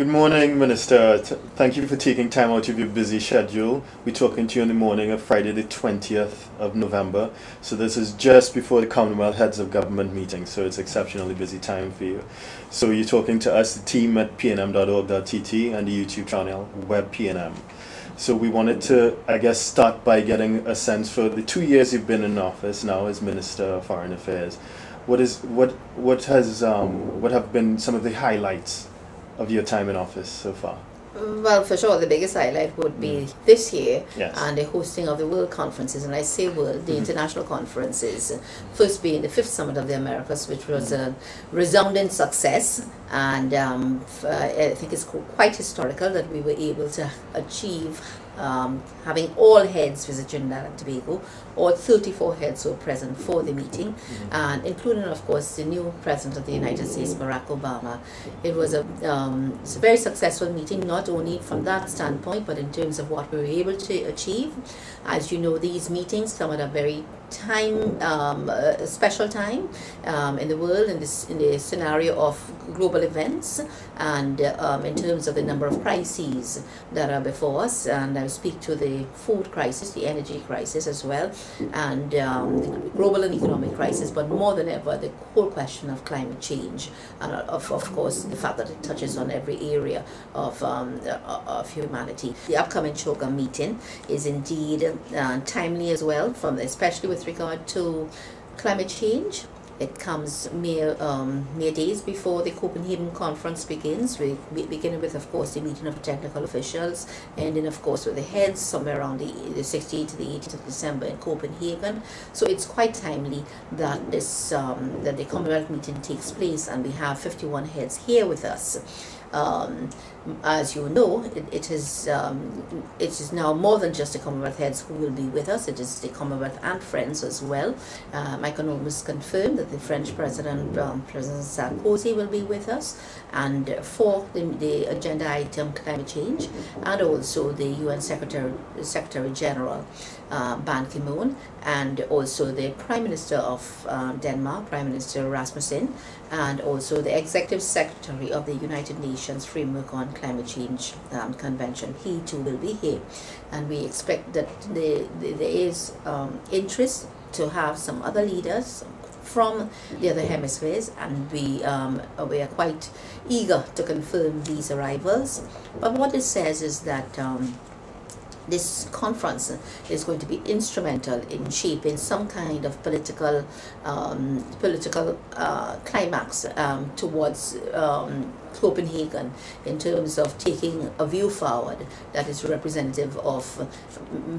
Good morning, Minister. Thank you for taking time out of your busy schedule. We're talking to you in the morning of Friday the 20th of November. So this is just before the Commonwealth Heads of Government meeting, so it's exceptionally busy time for you. So you're talking to us, the team at pnm.org.tt and the YouTube channel, Web PNM. So we wanted to, I guess, start by getting a sense for the 2 years you've been in office now as Minister of Foreign Affairs. What have been some of the highlights of your time in office so far? Well, for sure, the biggest highlight would be this year, yes, and the hosting of the world conferences. And I say world, the international conferences, first being the 5th Summit of the Americas, which was a resounding success. And I think it's quite historical that we were able to achieve having all heads visit Trinidad and Tobago. All 34 heads were present for the meeting, and including, of course, the new President of the United States, Barack Obama. It was it's a very successful meeting, not only from that standpoint, but in terms of what we were able to achieve. As you know, these meetings come at a very special time in the world, in the scenario of global events, and in terms of the number of crises that are before us. And I speak to the food crisis, the energy crisis as well, and the global and economic crisis, but more than ever, the whole question of climate change, and of course the fact that it touches on every area of humanity. The upcoming CHOGA meeting is indeed timely as well, especially with regard to climate change. It comes mere days before the Copenhagen conference begins. We begin with, of course, the meeting of technical officials, ending, of course, with the heads somewhere around the 16th to the 18th of December in Copenhagen. So it's quite timely that that the Commonwealth meeting takes place, and we have 51 heads here with us. As you know, it is now more than just the Commonwealth heads who will be with us. It is the Commonwealth and friends as well. I can almost confirm that the French President, President Sarkozy, will be with us, and for the agenda item climate change, and also the UN Secretary General Ban Ki-moon, and also the Prime Minister of Denmark, Prime Minister Rasmussen, and also the Executive Secretary of the United Nations Framework on Climate Change Convention. He too will be here, and we expect that there is interest to have some other leaders from the other hemispheres, and we are quite eager to confirm these arrivals. But what it says is that this conference is going to be instrumental in shaping some kind of political climax towards Copenhagen, in terms of taking a view forward that is representative of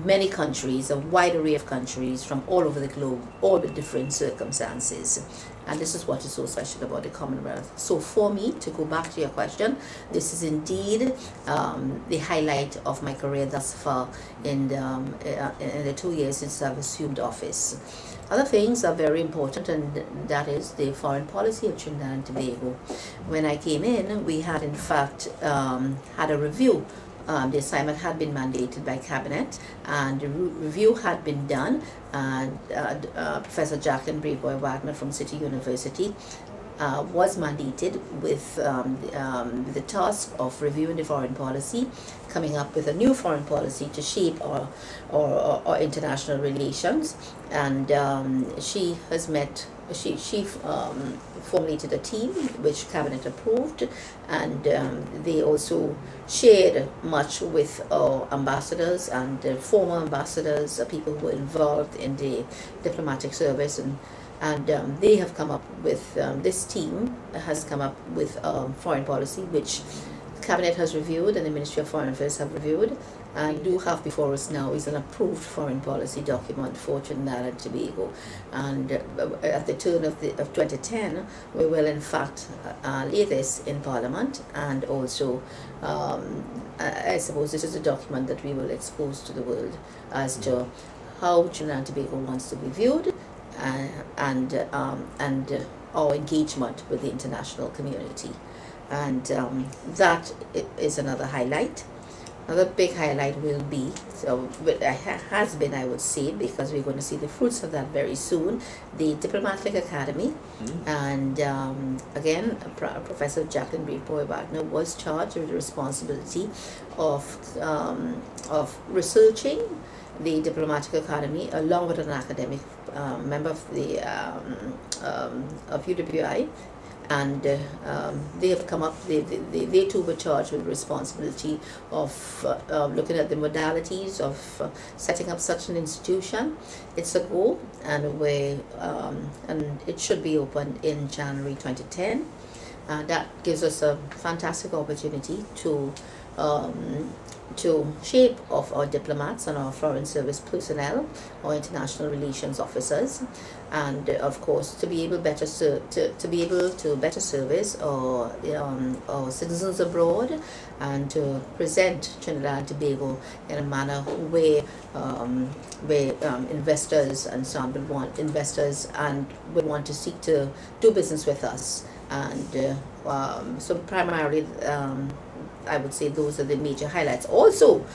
many countries, a wide array of countries from all over the globe, all with different circumstances. And this is what is so special about the Commonwealth. So for me, to go back to your question, this is indeed the highlight of my career thus far in the 2 years since I've assumed office. Other things are very important, and that is the foreign policy of Trinidad and Tobago. When I came in, we had in fact had a review. The assignment had been mandated by Cabinet, and the review had been done, and Professor Jacqueline Braveboy-Wagner from City University was mandated with the task of reviewing the foreign policy, coming up with a new foreign policy to shape our international relations. And she has met, she formulated a team which Cabinet approved, and they also shared much with our ambassadors and former ambassadors, people who were involved in the diplomatic service, and they have come up with, this team has come up with foreign policy which Cabinet has reviewed and the Ministry of Foreign Affairs have reviewed, and we do have before us now is an approved foreign policy document for Trinidad and Tobago. And at the turn of 2010, we will in fact lay this in Parliament, and also I suppose this is a document that we will expose to the world as to how Trinidad and Tobago wants to be viewed, and our engagement with the international community. And that is another highlight. Another big highlight will be, has been, I would say, because we're going to see the fruits of that very soon, the Diplomatic Academy. And again, Professor Jacqueline Breed-Wagner was charged with the responsibility of researching the Diplomatic Academy, along with an academic member of the of UWI. And they have come up, they too were charged with the responsibility of looking at the modalities of setting up such an institution. It's a goal, and and it should be open in January 2010. That gives us a fantastic opportunity to shape of our diplomats and our foreign service personnel, our international relations officers, and of course to be able to better service our citizens abroad, and to present Trinidad and Tobago in a manner where investors and so on would want to seek to do business with us. And so primarily, I would say those are the major highlights. Also,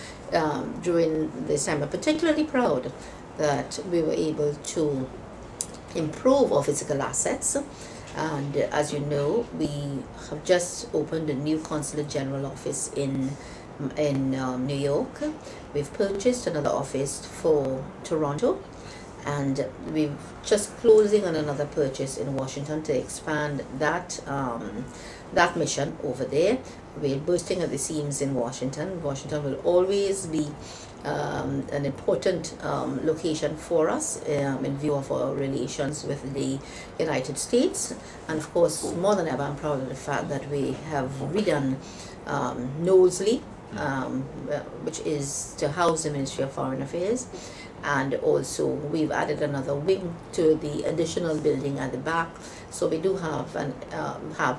during this time, I'm particularly proud that we were able to improve our physical assets. And as you know, we have just opened a new Consulate General office in New York. We've purchased another office for Toronto, and we're just closing on another purchase in Washington to expand that mission over there. We're bursting at the seams in Washington. Washington will always be an important location for us in view of our relations with the United States. And of course, more than ever, I'm proud of the fact that we have redone Knowsley, which is to house the Ministry of Foreign Affairs. And also we've added another wing to the additional building at the back, so we do have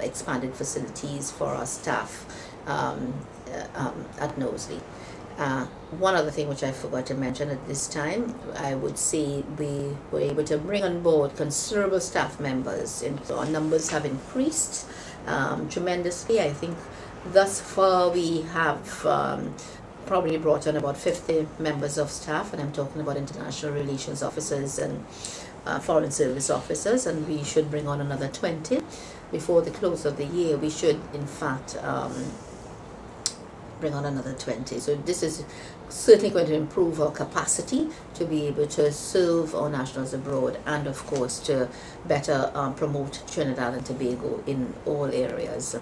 expanded facilities for our staff at Knowsley. One other thing which I forgot to mention at this time, I would say we were able to bring on board considerable staff members, and so our numbers have increased tremendously. I think thus far we have probably brought on about 50 members of staff, and I'm talking about international relations officers and foreign service officers, and we should bring on another 20 before the close of the year. We should in fact bring on another 20. So this is certainly going to improve our capacity to be able to serve our nationals abroad, and of course to better promote Trinidad and Tobago in all areas.